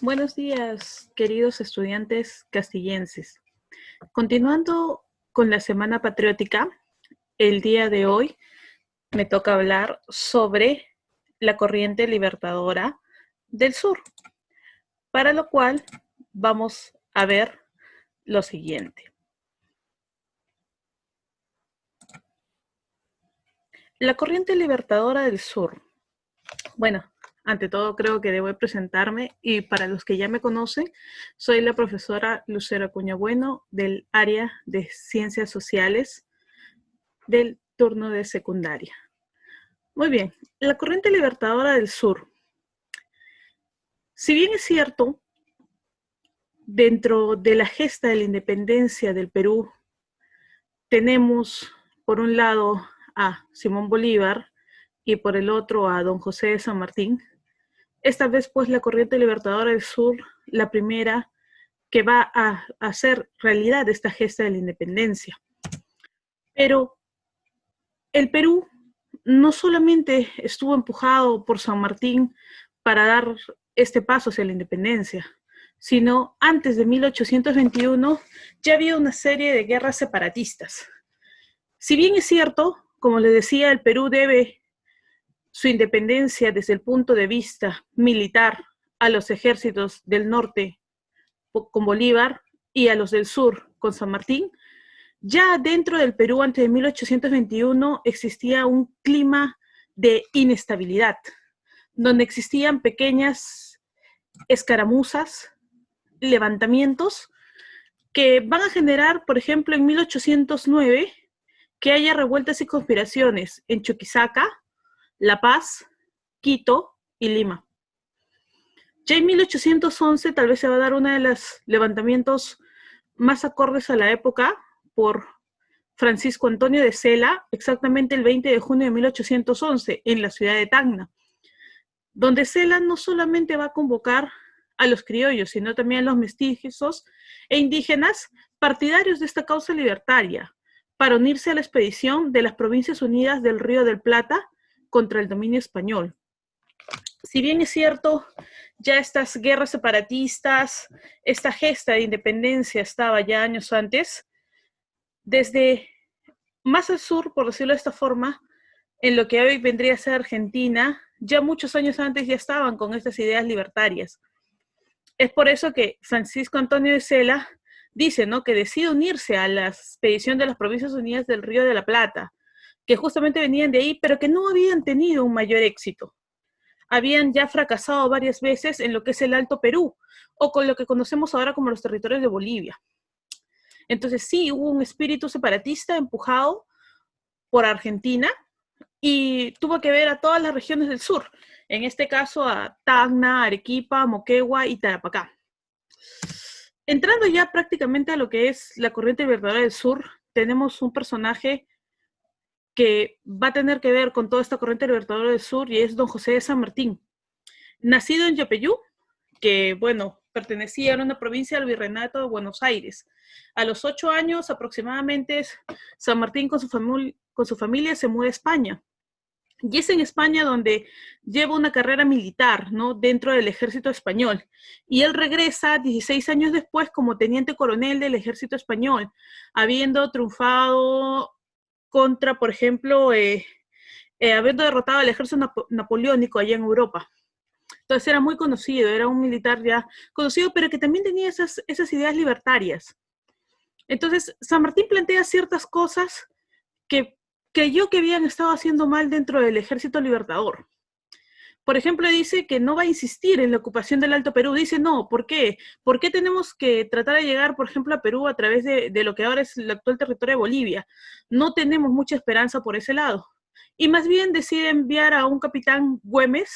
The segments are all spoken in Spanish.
Buenos días, queridos estudiantes castillenses. Continuando con la Semana Patriótica, el día de hoy me toca hablar sobre la corriente libertadora del sur, para lo cual vamos a ver lo siguiente. La corriente libertadora del sur. Bueno, ante todo creo que debo presentarme y para los que ya me conocen, soy la profesora Lucero Acuña Bueno del área de Ciencias Sociales del turno de secundaria. Muy bien, la corriente libertadora del sur. Si bien es cierto, dentro de la gesta de la independencia del Perú, tenemos por un lado a Simón Bolívar y por el otro a don José de San Martín, esta vez pues la corriente libertadora del sur, la primera que va a hacer realidad esta gesta de la independencia. Pero el Perú no solamente estuvo empujado por San Martín para dar este paso hacia la independencia, sino antes de 1821 ya había una serie de guerras separatistas. Si bien es cierto, como les decía, el Perú debe su independencia desde el punto de vista militar a los ejércitos del norte con Bolívar y a los del sur con San Martín, ya dentro del Perú antes de 1821 existía un clima de inestabilidad, donde existían pequeñas escaramuzas, levantamientos, que van a generar, por ejemplo, en 1809, que haya revueltas y conspiraciones en Chuquisaca, La Paz, Quito y Lima. Ya en 1811 tal vez se va a dar uno de los levantamientos más acordes a la época por Francisco Antonio de Cela, exactamente el 20 de junio de 1811, en la ciudad de Tacna, donde Cela no solamente va a convocar a los criollos, sino también a los mestizos e indígenas partidarios de esta causa libertaria, para unirse a la expedición de las Provincias Unidas del Río del Plata contra el dominio español. Si bien es cierto, ya estas guerras separatistas, esta gesta de independencia estaba ya años antes, desde más al sur, por decirlo de esta forma, en lo que hoy vendría a ser Argentina, ya muchos años antes ya estaban con estas ideas libertarias. Es por eso que Francisco Antonio de Cela dice, ¿no?, que decide unirse a la expedición de las Provincias Unidas del Río de la Plata, que justamente venían de ahí, pero que no habían tenido un mayor éxito. Habían ya fracasado varias veces en lo que es el Alto Perú, o con lo que conocemos ahora como los territorios de Bolivia. Entonces sí, hubo un espíritu separatista empujado por Argentina y tuvo que ver a todas las regiones del sur, en este caso a Tacna, Arequipa, Moquegua y Tarapacá. Entrando ya prácticamente a lo que es la corriente libertadora del sur, tenemos un personaje que va a tener que ver con toda esta corriente libertadora del sur y es don José de San Martín. Nacido en Yapeyú, que bueno, pertenecía a una provincia del Virreinato de Buenos Aires. A los 8 años aproximadamente, San Martín con su familia se muda a España. Y es en España donde lleva una carrera militar, ¿no?, dentro del ejército español. Y él regresa 16 años después como teniente coronel del ejército español, habiendo triunfado contra, por ejemplo, habiendo derrotado al ejército napoleónico allá en Europa. Entonces era muy conocido, era un militar ya conocido, pero que también tenía esas ideas libertarias. Entonces, San Martín plantea ciertas cosas que creyó que habían estado haciendo mal dentro del ejército libertador. Por ejemplo, dice que no va a insistir en la ocupación del Alto Perú. Dice, no, ¿por qué? ¿Por qué tenemos que tratar de llegar, por ejemplo, a Perú a través de lo que ahora es el actual territorio de Bolivia? No tenemos mucha esperanza por ese lado. Y más bien decide enviar a un capitán Güemes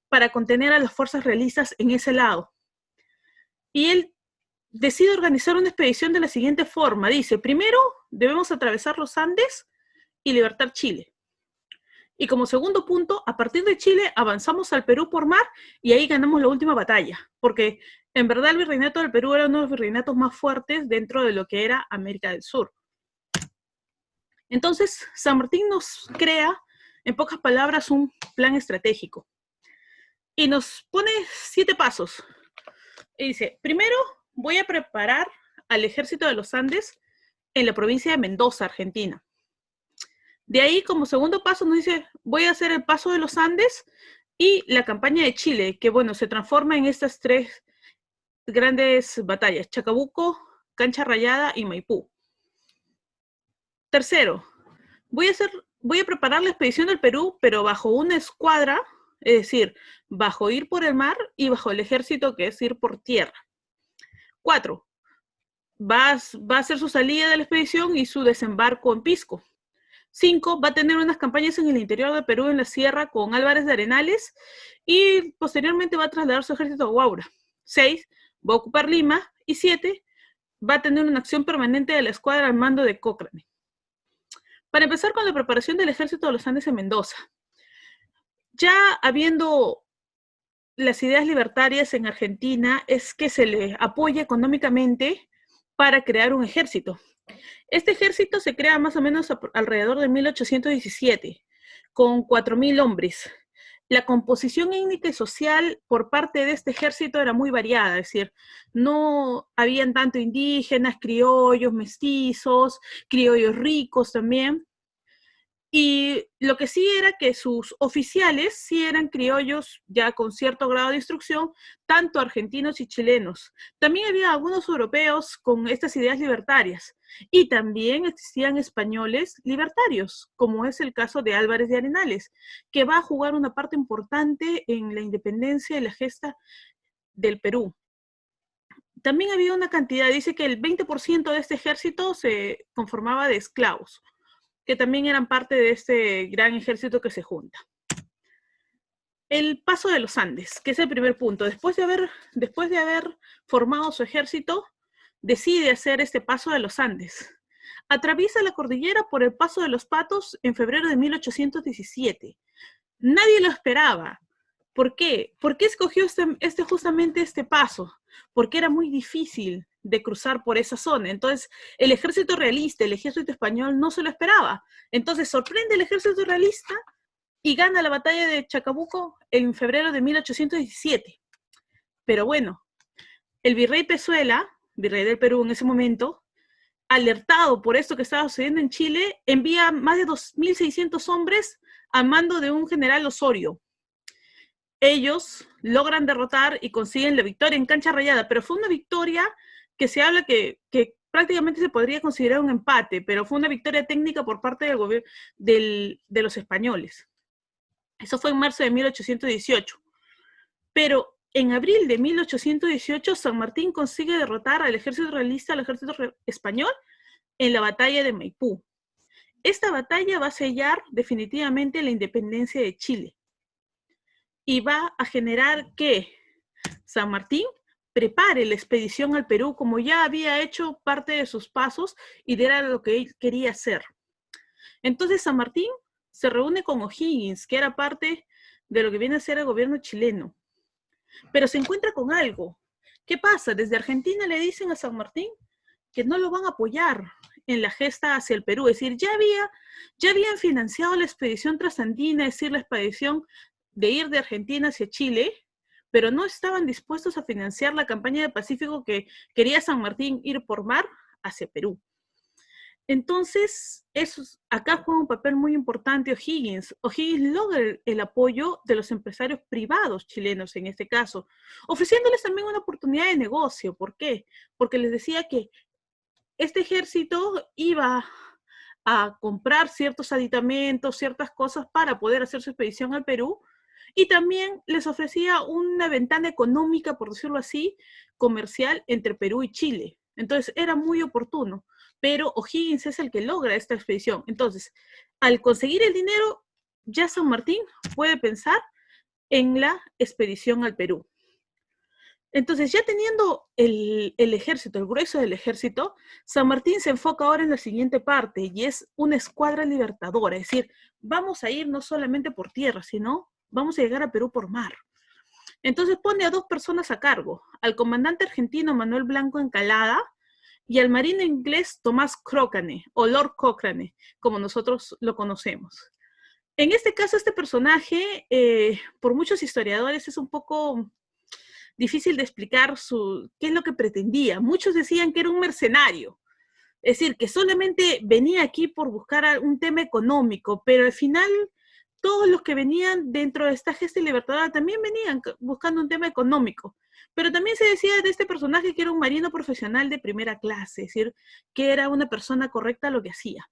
para contener a las fuerzas realistas en ese lado. Y él decide organizar una expedición de la siguiente forma. Dice, primero debemos atravesar los Andes y libertar Chile. Y como segundo punto, a partir de Chile avanzamos al Perú por mar y ahí ganamos la última batalla, porque en verdad el virreinato del Perú era uno de los virreinatos más fuertes dentro de lo que era América del Sur. Entonces, San Martín nos crea, en pocas palabras, un plan estratégico y nos pone 7 pasos. Y dice, primero voy a preparar al ejército de los Andes en la provincia de Mendoza, Argentina. De ahí, como segundo paso, nos dice, voy a hacer el paso de los Andes y la campaña de Chile, que bueno, se transforma en estas tres grandes batallas, Chacabuco, Cancha Rayada y Maipú. Tercero, voy a preparar la expedición del Perú, pero bajo una escuadra, es decir, bajo ir por el mar y bajo el ejército, que es ir por tierra. 4. Va a hacer su salida de la expedición y su desembarco en Pisco. 5. Va a tener unas campañas en el interior de Perú, en la sierra, con Álvarez de Arenales, y posteriormente va a trasladar su ejército a Huaura. 6. Va a ocupar Lima. Y 7. Va a tener una acción permanente de la escuadra al mando de Cochrane. Para empezar con la preparación del ejército de los Andes en Mendoza. Ya habiendo las ideas libertarias en Argentina, es que se le apoya económicamente para crear un ejército. Este ejército se crea más o menos alrededor de 1817, con 4.000 hombres. La composición étnica y social por parte de este ejército era muy variada, es decir, no habían tanto indígenas, criollos, mestizos, criollos ricos también. Y lo que sí era que sus oficiales sí eran criollos ya con cierto grado de instrucción, tanto argentinos y chilenos. También había algunos europeos con estas ideas libertarias. Y también existían españoles libertarios, como es el caso de Álvarez de Arenales, que va a jugar una parte importante en la independencia y la gesta del Perú. También había una cantidad, dice que el 20% de este ejército se conformaba de esclavos, que también eran parte de este gran ejército que se junta. El paso de los Andes, que es el primer punto. Después de haber formado su ejército, decide hacer este paso de los Andes. Atraviesa la cordillera por el Paso de los Patos en febrero de 1817. Nadie lo esperaba. ¿Por qué? ¿Por qué escogió justamente este paso? Porque era muy difícil de cruzar por esa zona. Entonces, el ejército realista, el ejército español, no se lo esperaba. Entonces, sorprende el ejército realista y gana la batalla de Chacabuco en febrero de 1817. Pero bueno, el virrey Pezuela, virrey del Perú en ese momento, alertado por esto que estaba sucediendo en Chile, envía más de 2.600 hombres a mando de un general Osorio. Ellos logran derrotar y consiguen la victoria en Cancha Rayada, pero fue una victoria que se habla que prácticamente se podría considerar un empate, pero fue una victoria técnica por parte del gobierno de los españoles. Eso fue en marzo de 1818. Pero en abril de 1818, San Martín consigue derrotar al ejército realista, al ejército español, en la batalla de Maipú. Esta batalla va a sellar definitivamente la independencia de Chile. Y va a generar que San Martín prepare la expedición al Perú, como ya había hecho parte de sus pasos y era lo que él quería hacer. Entonces San Martín se reúne con O'Higgins, que era parte de lo que viene a ser el gobierno chileno, pero se encuentra con algo. ¿Qué pasa? Desde Argentina le dicen a San Martín que no lo van a apoyar en la gesta hacia el Perú, es decir, ya habían financiado la expedición trasandina, es decir, la expedición de ir de Argentina hacia Chile, pero no estaban dispuestos a financiar la campaña del Pacífico que quería San Martín ir por mar hacia Perú. Entonces, acá juega un papel muy importante O'Higgins. O'Higgins logra el apoyo de los empresarios privados chilenos en este caso, ofreciéndoles también una oportunidad de negocio. ¿Por qué? Porque les decía que este ejército iba a comprar ciertos aditamentos, ciertas cosas para poder hacer su expedición al Perú, y también les ofrecía una ventana económica, por decirlo así, comercial entre Perú y Chile. Entonces era muy oportuno, pero O'Higgins es el que logra esta expedición. Entonces, al conseguir el dinero, ya San Martín puede pensar en la expedición al Perú. Entonces, ya teniendo el ejército, el grueso del ejército, San Martín se enfoca ahora en la siguiente parte, y es una escuadra libertadora, es decir, vamos a ir no solamente por tierra, sino vamos a llegar a Perú por mar. Entonces pone a 2 personas a cargo, al comandante argentino Manuel Blanco Encalada y al marino inglés Tomás Cochrane, o Lord Cochrane, como nosotros lo conocemos. En este caso, este personaje, por muchos historiadores, es un poco difícil de explicar qué es lo que pretendía. Muchos decían que era un mercenario, es decir, que solamente venía aquí por buscar un tema económico, pero al final todos los que venían dentro de esta gesta libertadora también venían buscando un tema económico. Pero también se decía de este personaje que era un marino profesional de primera clase, es decir, que era una persona correcta a lo que hacía.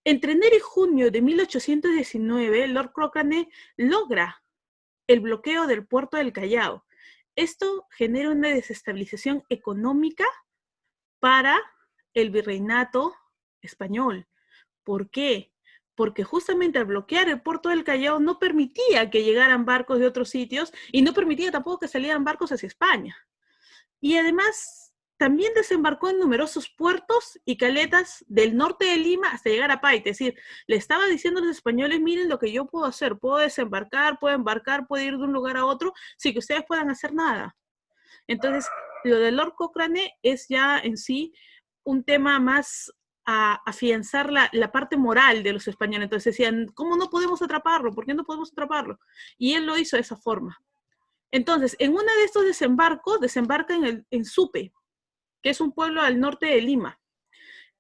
Entre enero y junio de 1819, Lord Cochrane logra el bloqueo del puerto del Callao. Esto genera una desestabilización económica para el virreinato español. ¿Por qué? Porque justamente al bloquear el puerto del Callao no permitía que llegaran barcos de otros sitios y no permitía tampoco que salieran barcos hacia España. Y además también desembarcó en numerosos puertos y caletas del norte de Lima hasta llegar a Paita. Es decir, le estaba diciendo a los españoles, miren lo que yo puedo hacer, puedo desembarcar, puedo embarcar, puedo ir de un lugar a otro, sin que ustedes puedan hacer nada. Entonces, lo de Lord Cochrane es ya en sí un tema más a afianzar la parte moral de los españoles. Entonces decían, ¿cómo no podemos atraparlo? ¿Por qué no podemos atraparlo? Y él lo hizo de esa forma. Entonces, en uno de estos desembarcos, desembarca en Supe, que es un pueblo al norte de Lima.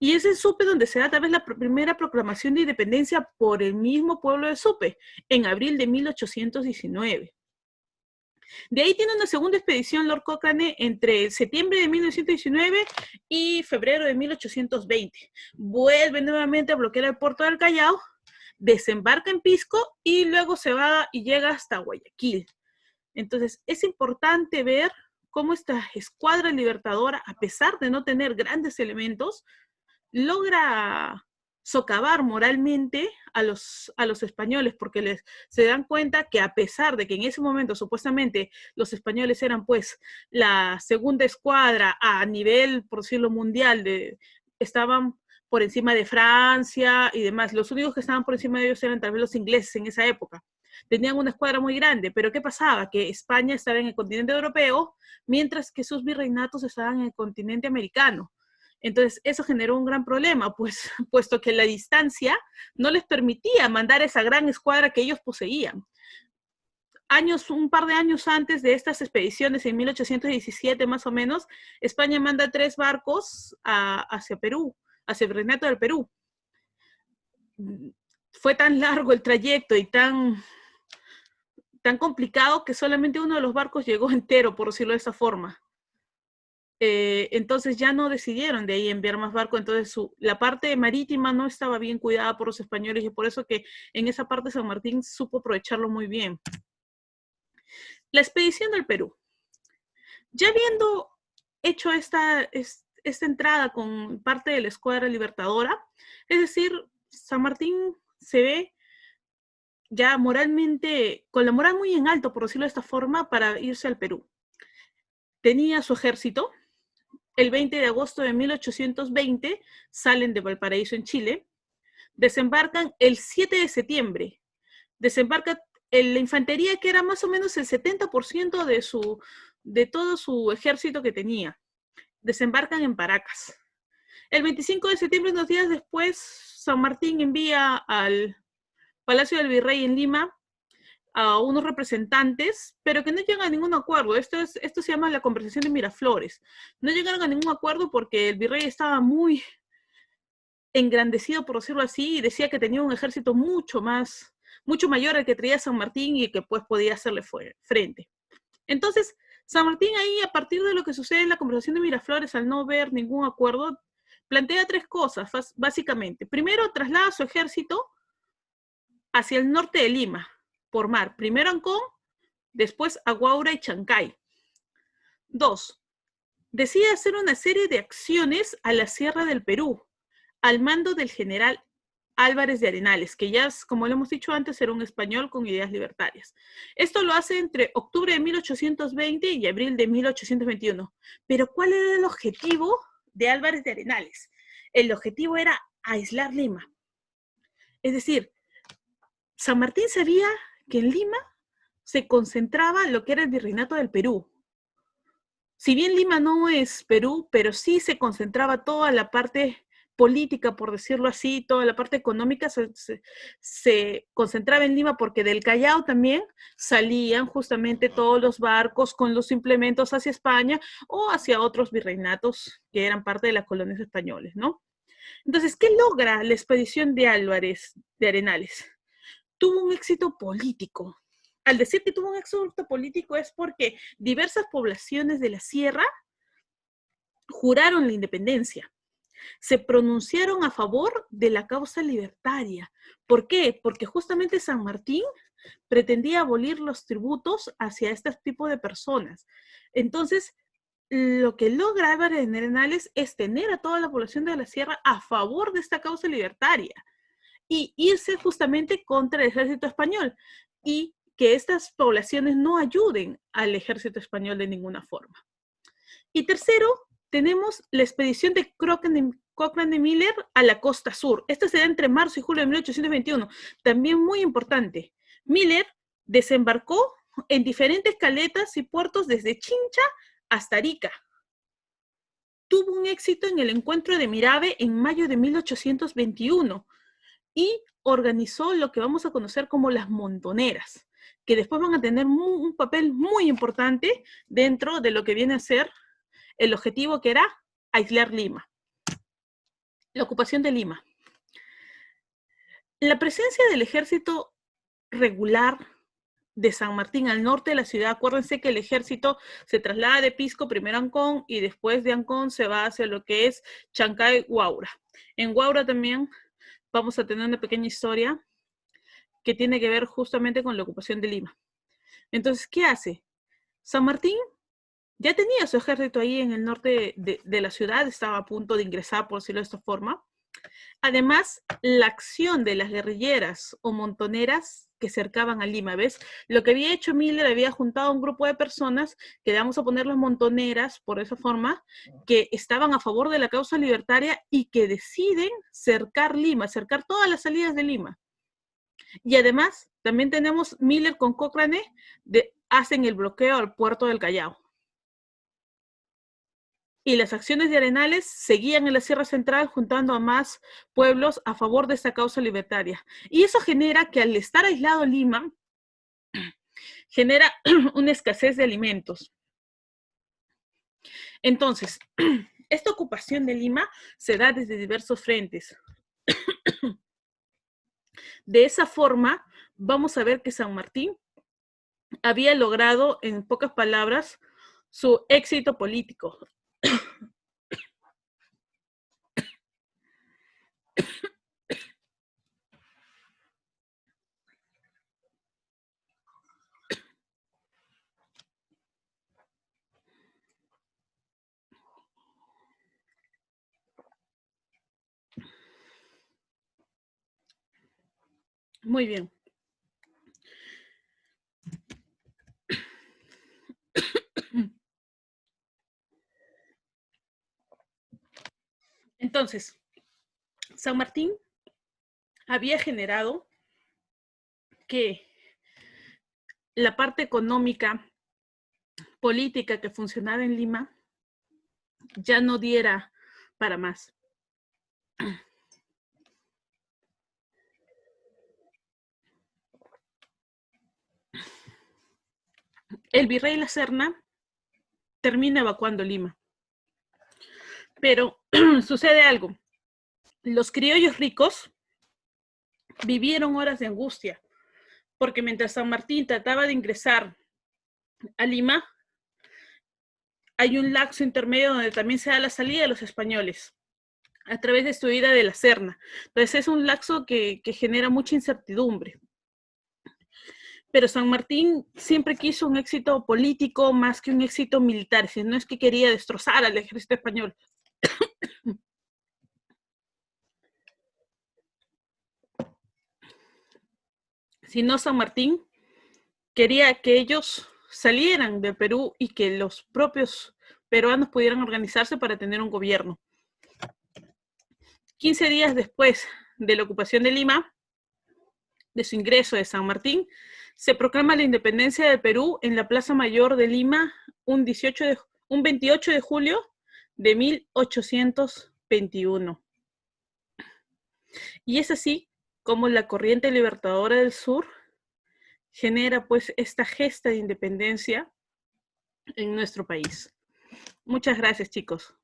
Y es en Supe donde se da tal vez la primera proclamación de independencia por el mismo pueblo de Supe, en abril de 1819. De ahí tiene una segunda expedición Lord Cochrane entre septiembre de 1919 y febrero de 1820. Vuelve nuevamente a bloquear el puerto del Callao, desembarca en Pisco y luego se va y llega hasta Guayaquil. Entonces, es importante ver cómo esta escuadra libertadora, a pesar de no tener grandes elementos, logra socavar moralmente a los españoles, porque se dan cuenta que a pesar de que en ese momento supuestamente los españoles eran pues la segunda escuadra a nivel, por decirlo, mundial, estaban por encima de Francia y demás, los únicos que estaban por encima de ellos eran tal vez los ingleses en esa época. Tenían una escuadra muy grande, pero ¿qué pasaba? Que España estaba en el continente europeo, mientras que sus virreinatos estaban en el continente americano. Entonces, eso generó un gran problema, pues, puesto que la distancia no les permitía mandar esa gran escuadra que ellos poseían. Un par de años antes de estas expediciones, en 1817 más o menos, España manda 3 barcos hacia Perú, hacia el Virreinato del Perú. Fue tan largo el trayecto y tan complicado que solamente uno de los barcos llegó entero, por decirlo de esa forma. Entonces ya no decidieron de ahí enviar más barcos, entonces la parte marítima no estaba bien cuidada por los españoles y por eso que en esa parte San Martín supo aprovecharlo muy bien. La expedición del Perú. Ya habiendo hecho esta entrada con parte de la escuadra libertadora, es decir, San Martín se ve ya moralmente, con la moral muy en alto, por decirlo de esta forma, para irse al Perú. Tenía su ejército. El 20 de agosto de 1820 salen de Valparaíso en Chile, desembarcan el 7 de septiembre, desembarca la infantería que era más o menos el 70% de todo su ejército que tenía, desembarcan en Paracas. El 25 de septiembre, unos días después, San Martín envía al Palacio del Virrey en Lima a unos representantes, pero que no llegan a ningún acuerdo. Esto se llama la conversación de Miraflores. No llegaron a ningún acuerdo porque el virrey estaba muy engrandecido, por decirlo así, y decía que tenía un ejército mucho mayor al que traía San Martín y que pues podía hacerle frente. Entonces, San Martín ahí, a partir de lo que sucede en la conversación de Miraflores, al no ver ningún acuerdo, plantea 3 cosas, básicamente. Primero, traslada su ejército hacia el norte de Lima, por mar, primero Ancón, después Aguaura y Chancay. 2. Decide hacer una serie de acciones a la Sierra del Perú, al mando del general Álvarez de Arenales, que ya, como lo hemos dicho antes, era un español con ideas libertarias. Esto lo hace entre octubre de 1820 y abril de 1821. Pero ¿cuál era el objetivo de Álvarez de Arenales? El objetivo era aislar Lima. Es decir, San Martín sabía que en Lima se concentraba lo que era el virreinato del Perú. Si bien Lima no es Perú, pero sí se concentraba toda la parte política, por decirlo así, toda la parte económica se concentraba en Lima, porque del Callao también salían justamente todos los barcos con los implementos hacia España o hacia otros virreinatos que eran parte de las colonias españolas, ¿no? Entonces, ¿qué logra la expedición de Álvarez de Arenales? Tuvo un éxito político. Al decir que tuvo un éxito político es porque diversas poblaciones de la sierra juraron la independencia, se pronunciaron a favor de la causa libertaria. ¿Por qué? Porque justamente San Martín pretendía abolir los tributos hacia este tipo de personas. Entonces, lo que logra Álvarez de Arenales es tener a toda la población de la sierra a favor de esta causa libertaria y irse justamente contra el ejército español y que estas poblaciones no ayuden al ejército español de ninguna forma. Y tercero, tenemos la expedición de Cochrane y Miller a la costa sur. Esta se da entre marzo y julio de 1821. También muy importante. Miller desembarcó en diferentes caletas y puertos desde Chincha hasta Arica. Tuvo un éxito en el encuentro de Mirabe en mayo de 1821 y organizó lo que vamos a conocer como las montoneras, que después van a tener un papel muy importante dentro de lo que viene a ser el objetivo, que era aislar Lima. La ocupación de Lima. La presencia del ejército regular de San Martín al norte de la ciudad, acuérdense que el ejército se traslada de Pisco primero a Ancón y después de Ancón se va hacia lo que es Chancay, Huaura. En Huaura también vamos a tener una pequeña historia que tiene que ver justamente con la ocupación de Lima. Entonces, ¿qué hace? San Martín ya tenía su ejército ahí en el norte de la ciudad, estaba a punto de ingresar, por decirlo de esta forma. Además, la acción de las guerrilleras o montoneras que cercaban a Lima, ¿ves? Lo que había hecho Miller, había juntado a un grupo de personas, que vamos a poner las montoneras, por esa forma, que estaban a favor de la causa libertaria y que deciden cercar Lima, cercar todas las salidas de Lima. Y además, también tenemos Miller con Cochrane, hacen el bloqueo al puerto del Callao. Y las acciones de Arenales seguían en la Sierra Central juntando a más pueblos a favor de esta causa libertaria. Y eso genera que al estar aislado Lima, genera una escasez de alimentos. Entonces, esta ocupación de Lima se da desde diversos frentes. De esa forma, vamos a ver que San Martín había logrado, en pocas palabras, su éxito político. Muy bien. Entonces, San Martín había generado que la parte económica, política que funcionaba en Lima ya no diera para más. El virrey La Serna termina evacuando Lima. Pero sucede algo. Los criollos ricos vivieron horas de angustia, porque mientras San Martín trataba de ingresar a Lima, hay un lapso intermedio donde también se da la salida de los españoles a través de su ida de La Serna. Entonces es un lapso que genera mucha incertidumbre. Pero San Martín siempre quiso un éxito político más que un éxito militar, si no es que quería destrozar al ejército español. Sino San Martín quería que ellos salieran de Perú y que los propios peruanos pudieran organizarse para tener un gobierno. 15 días después de la ocupación de Lima, de su ingreso de San Martín, se proclama la independencia de Perú en la Plaza Mayor de Lima un 28 de julio de 1821. Y es así como la corriente libertadora del sur genera pues esta gesta de independencia en nuestro país. Muchas gracias, chicos.